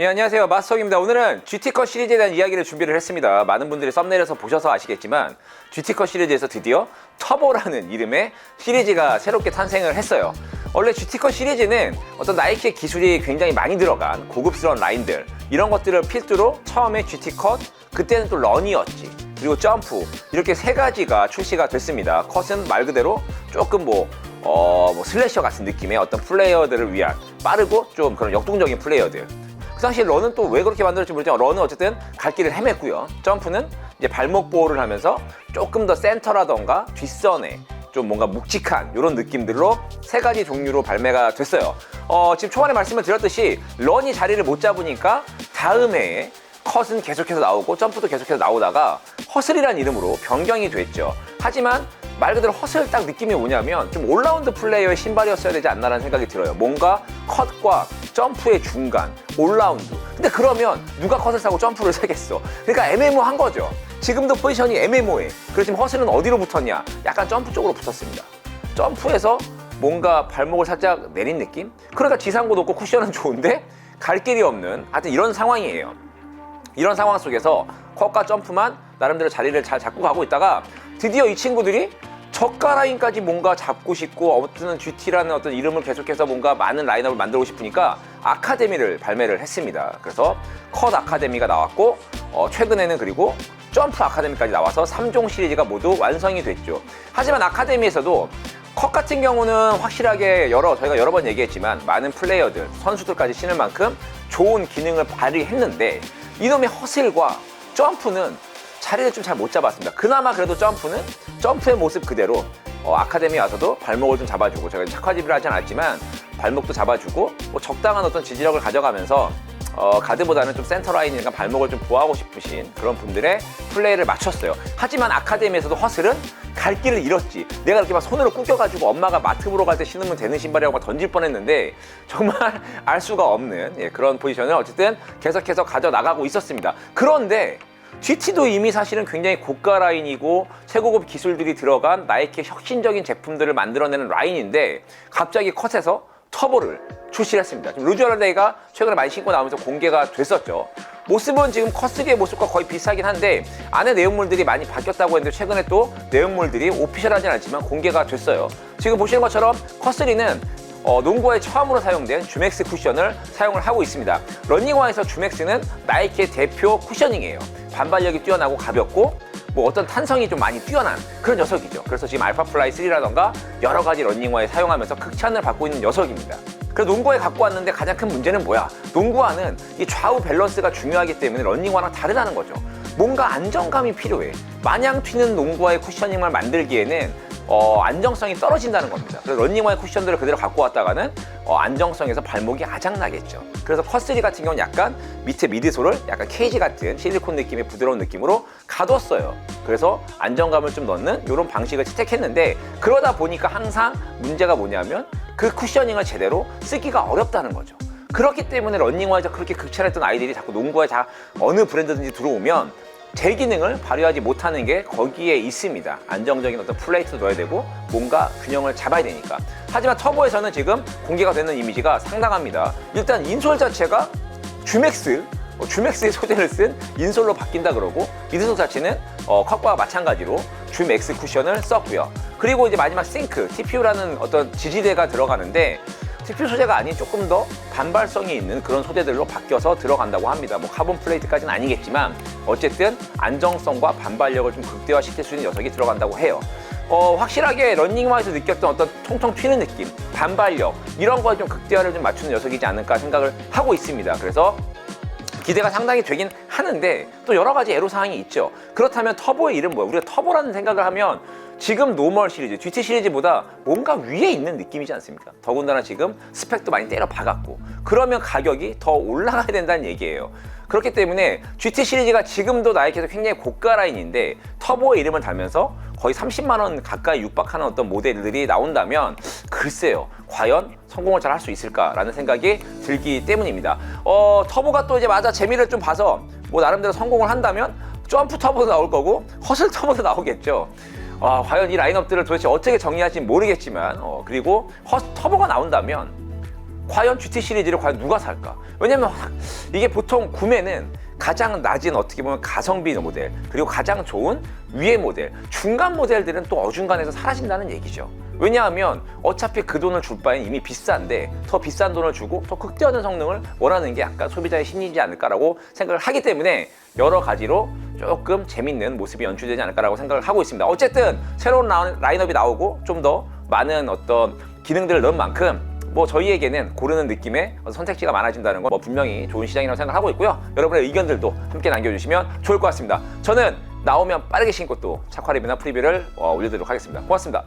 네, 안녕하세요. 마스터입니다. 오늘은 GT컷 시리즈에 대한 이야기를 준비를 했습니다. 많은 분들이 썸네일에서 보셔서 아시겠지만 GT컷 시리즈에서 드디어 터보라는 이름의 시리즈가 새롭게 탄생을 했어요. 원래 GT컷 시리즈는 어떤 나이키의 기술이 굉장히 많이 들어간 고급스러운 라인들, 이런 것들을 필두로 처음에 GT컷, 그때는 또 런이었지, 그리고 점프, 이렇게 세 가지가 출시가 됐습니다. 컷은 말 그대로 조금 슬래셔 같은 느낌의 어떤 플레이어들을 위한 빠르고 좀 그런 역동적인 플레이어들. 그 당시에 런은 또 왜 그렇게 만들었지 모르지만 런은 어쨌든 갈 길을 헤맸고요. 점프는 이제 발목 보호를 하면서 조금 더 센터라던가 뒷선에 좀 뭔가 묵직한 이런 느낌들로 세 가지 종류로 발매가 됐어요. 지금 초반에 말씀을 드렸듯이 런이 자리를 못 잡으니까 다음 해에 컷은 계속해서 나오고 점프도 계속해서 나오다가 허슬이라는 이름으로 변경이 됐죠. 하지만 말 그대로 허슬 딱 느낌이 뭐냐면 좀 올라운드 플레이어의 신발이었어야 되지 않나라는 생각이 들어요. 뭔가 컷과 점프의 중간, 올라운드. 근데 그러면 누가 컷을 사고 점프를 사겠어? 그러니까 애매모호한 거죠. 지금도 포지션이 애매모호해. 그렇지만 허슬은 어디로 붙었냐? 약간 점프 쪽으로 붙었습니다. 점프에서 뭔가 발목을 살짝 내린 느낌? 그러니까 지상고 높고 쿠션은 좋은데 갈 길이 없는 하여튼 이런 상황이에요. 이런 상황 속에서 컷과 점프만 나름대로 자리를 잘 잡고 가고 있다가 드디어 이 친구들이 저가 라인까지 뭔가 잡고 싶고 어떤 GT라는 어떤 이름을 계속해서 뭔가 많은 라인업을 만들고 싶으니까 아카데미를 발매를 했습니다. 그래서 컷 아카데미가 나왔고 최근에는 그리고 점프 아카데미까지 나와서 3종 시리즈가 모두 완성이 됐죠. 하지만 아카데미에서도 컷 같은 경우는 확실하게 저희가 여러 번 얘기했지만 많은 플레이어들, 선수들까지 신을 만큼 좋은 기능을 발휘했는데 이놈의 허슬과 점프는 자리를 좀 잘 못 잡았습니다. 그나마 그래도 점프는 점프의 모습 그대로 아카데미 와서도 발목을 좀 잡아주고, 제가 착화집을 하진 않았지만 발목도 잡아주고 적당한 어떤 지지력을 가져가면서 가드보다는 좀 센터 라인이니까 발목을 좀 보호하고 싶으신 그런 분들의 플레이를 맞췄어요. 하지만 아카데미에서도 허슬은 갈 길을 잃었지. 내가 이렇게 막 손으로 꾸겨가지고 엄마가 마트 보러 갈 때 신으면 되는 신발이라고 막 던질 뻔했는데 정말 알 수가 없는 그런 포지션을 어쨌든 계속해서 가져나가고 있었습니다. 그런데 GT도 이미 사실은 굉장히 고가 라인이고 최고급 기술들이 들어간 나이키의 혁신적인 제품들을 만들어내는 라인인데 갑자기 컷에서 터보를 출시를 했습니다. 지금 루즈 홀리데이가 최근에 많이 신고 나오면서 공개가 됐었죠. 모습은 지금 컷3의 모습과 거의 비슷하긴 한데 안에 내용물들이 많이 바뀌었다고 했는데 최근에 또 내용물들이 오피셜하진 않지만 공개가 됐어요. 지금 보시는 것처럼 컷3는 농구화에 처음으로 사용된 주맥스 쿠션을 사용을 하고 있습니다. 러닝화에서 주맥스는 나이키의 대표 쿠셔닝이에요. 반발력이 뛰어나고 가볍고 어떤 탄성이 좀 많이 뛰어난 그런 녀석이죠. 그래서 지금 알파플라이 3라던가 여러 가지 러닝화에 사용하면서 극찬을 받고 있는 녀석입니다. 그래서 농구화에 갖고 왔는데 가장 큰 문제는 뭐야? 농구화는 이 좌우 밸런스가 중요하기 때문에 러닝화랑 다르다는 거죠. 뭔가 안정감이 필요해. 마냥 튀는 농구화의 쿠셔닝을 만들기에는 안정성이 떨어진다는 겁니다. 그래서 러닝화의 쿠션들을 그대로 갖고 왔다가는 안정성에서 발목이 아작나겠죠. 그래서 컷3 같은 경우는 약간 밑에 미드솔을 약간 케이지 같은 실리콘 느낌의 부드러운 느낌으로 가뒀어요. 그래서 안정감을 좀 넣는 이런 방식을 채택했는데 그러다 보니까 항상 문제가 뭐냐면 그 쿠셔닝을 제대로 쓰기가 어렵다는 거죠. 그렇기 때문에 러닝화에서 그렇게 극찬했던 아이들이 자꾸 농구화에 어느 브랜드든지 들어오면 제 기능을 발휘하지 못하는 게 거기에 있습니다. 안정적인 어떤 플레이트도 넣어야 되고 뭔가 균형을 잡아야 되니까. 하지만 터보에서는 지금 공개가 되는 이미지가 상당합니다. 일단 인솔 자체가 주맥스의 소재를 쓴 인솔로 바뀐다 그러고 미드솔 자체는 컷과 마찬가지로 주맥스 쿠션을 썼고요. 그리고 이제 마지막 싱크, TPU라는 어떤 지지대가 들어가는데 TPU 소재가 아닌 조금 더 반발성이 있는 그런 소재들로 바뀌어서 들어간다고 합니다. 카본 플레이트까지는 아니겠지만 어쨌든 안정성과 반발력을 좀 극대화시킬 수 있는 녀석이 들어간다고 해요. 확실하게 러닝화에서 느꼈던 어떤 통통 튀는 느낌, 반발력 이런 거에 좀 극대화를 좀 맞추는 녀석이지 않을까 생각을 하고 있습니다. 그래서 기대가 상당히 되긴 하는데 또 여러 가지 애로사항이 있죠. 그렇다면 터보의 이름 뭐예요? 우리가 터보라는 생각을 하면 지금 노멀 시리즈, GT 시리즈보다 뭔가 위에 있는 느낌이지 않습니까? 더군다나 지금 스펙도 많이 때려 박았고 그러면 가격이 더 올라가야 된다는 얘기예요. 그렇기 때문에 GT 시리즈가 지금도 나이키에서 굉장히 고가 라인인데 터보의 이름을 달면서 거의 30만 원 가까이 육박하는 어떤 모델들이 나온다면 글쎄요, 과연 성공을 잘 할 수 있을까라는 생각이 들기 때문입니다. 터보가 또 이제 재미를 좀 봐서 나름대로 성공을 한다면 점프 터보도 나올 거고 허슬 터보도 나오겠죠. 과연 이 라인업들을 도대체 어떻게 정리할지 모르겠지만 그리고 터보가 나온다면 과연 GT 시리즈를 과연 누가 살까? 왜냐면 이게 보통 구매는 가장 낮은 어떻게 보면 가성비 모델, 그리고 가장 좋은 위의 모델, 중간 모델들은 또 어중간해서 사라진다는 얘기죠. 왜냐하면 어차피 그 돈을 줄 바엔 이미 비싼데 더 비싼 돈을 주고 더 극대화된 성능을 원하는 게 약간 소비자의 심리이지 않을까라고 생각을 하기 때문에 여러 가지로 조금 재밌는 모습이 연출되지 않을까라고 생각을 하고 있습니다. 어쨌든 새로운 라인업이 나오고 좀 더 많은 어떤 기능들을 넣은 만큼 뭐 저희에게는 고르는 느낌의 선택지가 많아진다는 건 뭐 분명히 좋은 시장이라고 생각하고 있고요. 여러분의 의견들도 함께 남겨주시면 좋을 것 같습니다. 저는 나오면 빠르게 신고 또 착화 리뷰나 프리뷰를 올려드리도록 하겠습니다. 고맙습니다.